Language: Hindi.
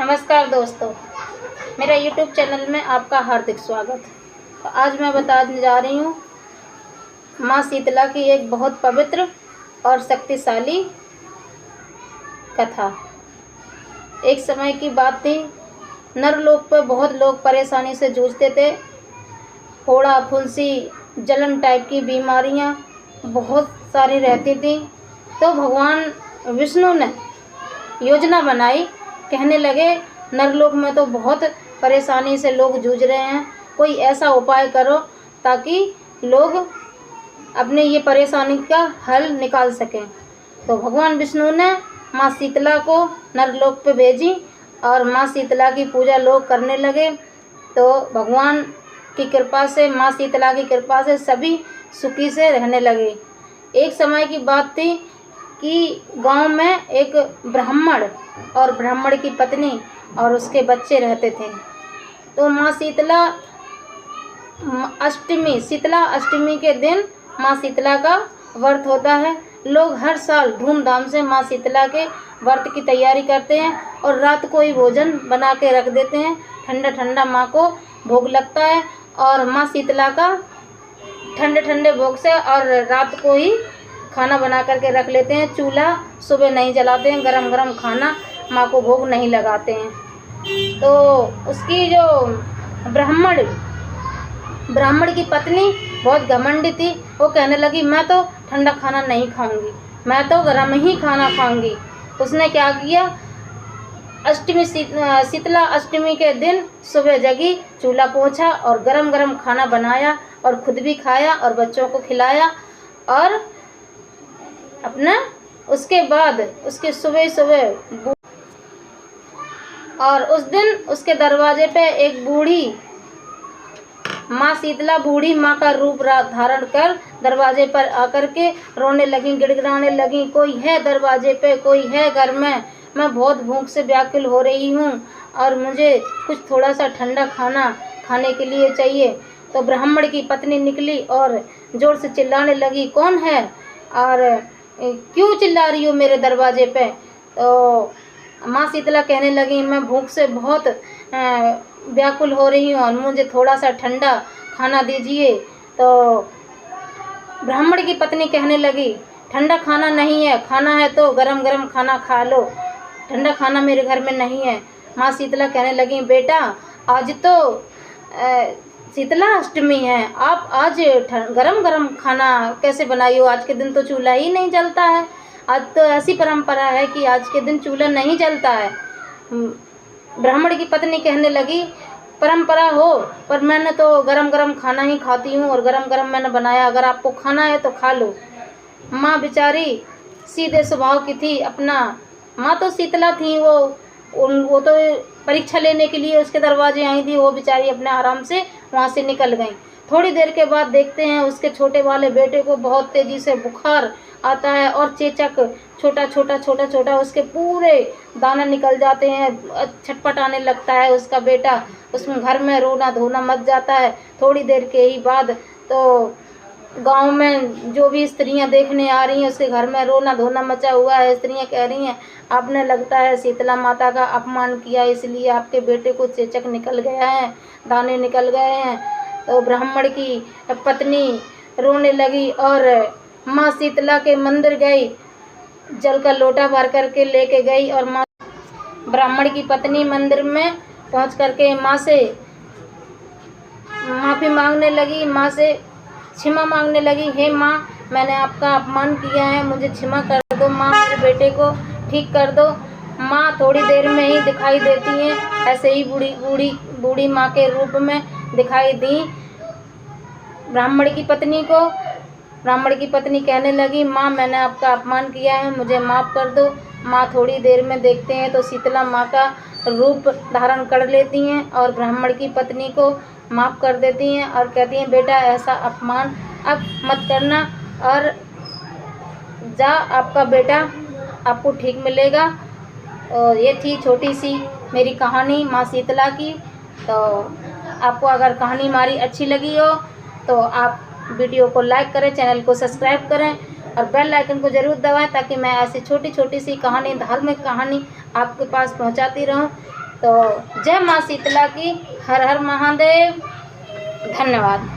नमस्कार दोस्तों, मेरा YouTube चैनल में आपका हार्दिक स्वागत। तो आज मैं बताने जा रही हूँ माँ शीतला की एक बहुत पवित्र और शक्तिशाली कथा। एक समय की बात थी, नरलोक पर बहुत लोग परेशानी से जूझते थे। फोड़ा, फुंसी, जलन टाइप की बीमारियाँ बहुत सारी रहती थी। तो भगवान विष्णु ने योजना बनाई, कहने लगे नरलोक में तो बहुत परेशानी से लोग जूझ रहे हैं, कोई ऐसा उपाय करो ताकि लोग अपने ये परेशानी का हल निकाल सकें। तो भगवान विष्णु ने माँ शीतला को नरलोक पे भेजी और माँ शीतला की पूजा लोग करने लगे। तो भगवान की कृपा से, माँ शीतला की कृपा से सभी सुखी से रहने लगे। एक समय की बात थी कि गांव में एक ब्राह्मण और ब्राह्मण की पत्नी और उसके बच्चे रहते थे। तो माँ शीतला अष्टमी के दिन माँ शीतला का व्रत होता है। लोग हर साल धूमधाम से माँ शीतला के व्रत की तैयारी करते हैं और रात को ही भोजन बना के रख देते हैं। ठंडा ठंडा माँ को भोग लगता है और माँ शीतला का ठंडे ठंडे भोग से और रात को ही खाना बना करके रख लेते हैं। चूल्हा सुबह नहीं जलाते हैं, गरम गरम खाना माँ को भोग नहीं लगाते हैं। तो उसकी जो ब्राह्मण की पत्नी बहुत घमंडी थी। वो कहने लगी मैं तो ठंडा खाना नहीं खाऊंगी, मैं तो गरम ही खाना खाऊंगी। उसने क्या किया, शीतला अष्टमी के दिन सुबह जगी, चूल्हा पोंछा और गरम गरम खाना बनाया और खुद भी खाया और बच्चों को खिलाया। और अपना उसके बाद उसके सुबह और उस दिन उसके दरवाजे पे एक बूढ़ी माँ शीतला, बूढ़ी माँ का रूप धारण कर दरवाजे पर आकर के रोने लगी, गिड़गिड़ाने लगी, कोई है दरवाजे पे, कोई है घर में, मैं बहुत भूख से व्याकुल हो रही हूँ और मुझे कुछ थोड़ा सा ठंडा खाना खाने के लिए चाहिए। तो ब्राह्मण की पत्नी निकली और ज़ोर से चिल्लाने लगी, कौन है और क्यों चिल्ला रही हो मेरे दरवाजे पे। तो माँ शीतला कहने लगी मैं भूख से बहुत व्याकुल हो रही हूँ और मुझे थोड़ा सा ठंडा खाना दीजिए। तो ब्राह्मण की पत्नी कहने लगी ठंडा खाना नहीं है, खाना है तो गरम गरम खाना खा लो, ठंडा खाना मेरे घर में नहीं है। माँ शीतला कहने लगी बेटा आज तो शीतला अष्टमी है, आप आज गरम गरम खाना कैसे बनाई हो, आज के दिन तो चूल्हा ही नहीं जलता है, आज तो ऐसी परंपरा है कि आज के दिन चूल्हा नहीं जलता है। ब्राह्मण की पत्नी कहने लगी परंपरा हो पर मैंने तो गरम गरम खाना ही खाती हूँ और गरम गरम मैंने बनाया, अगर आपको खाना है तो खा लो। माँ बेचारी सीधे स्वभाव की थी, अपना माँ तो शीतला थी, वो तो परीक्षा लेने के लिए उसके दरवाजे आई थी, वो बेचारी अपने आराम से वहाँ से निकल गई। थोड़ी देर के बाद देखते हैं उसके छोटे वाले बेटे को बहुत तेज़ी से बुखार आता है और चेचक छोटा उसके पूरे दाने निकल जाते हैं, छटपटाने लगता है उसका बेटा, उसमें घर में रोना धोना मच जाता है। थोड़ी देर के ही बाद तो गांव में जो भी स्त्रियां देखने आ रही हैं उसके घर में रोना धोना मचा हुआ है। स्त्रियां कह रही हैं आपने लगता है शीतला माता का अपमान किया, इसलिए आपके बेटे को चेचक निकल गया है, दाने निकल गए हैं। तो ब्राह्मण की पत्नी रोने लगी और माँ शीतला के मंदिर गई, जल का लोटा भर करके लेके गई और माँ ब्राह्मण की पत्नी मंदिर में पहुँच करके माँ से माफ़ी मांगने लगी, माँ से क्षमा मांगने लगी, हे माँ मैंने आपका अपमान किया है, मुझे क्षमा कर दो माँ, मेरे बेटे को ठीक कर दो। माँ थोड़ी देर में ही दिखाई देती हैं, ऐसे ही बूढ़ी माँ के रूप में दिखाई दी ब्राह्मण की पत्नी को। ब्राह्मण की पत्नी कहने लगी माँ मैंने आपका अपमान किया है, मुझे माफ़ कर दो। माँ थोड़ी देर में देखते हैं तो शीतला माँ का रूप धारण कर लेती हैं और ब्राह्मण की पत्नी को माफ़ कर देती हैं और कहती हैं बेटा ऐसा अपमान अब मत करना और जा, आपका बेटा आपको ठीक मिलेगा। और ये थी छोटी सी मेरी कहानी माँ शीतला की। तो आपको अगर कहानी हमारी अच्छी लगी हो तो आप वीडियो को लाइक करें, चैनल को सब्सक्राइब करें और बेल आइकन को ज़रूर दबाएं ताकि मैं ऐसी छोटी छोटी सी कहानी, धार्मिक कहानी आपके पास पहुंचाती रहूं। तो जय माँ शीतला की, हर हर महादेव, धन्यवाद।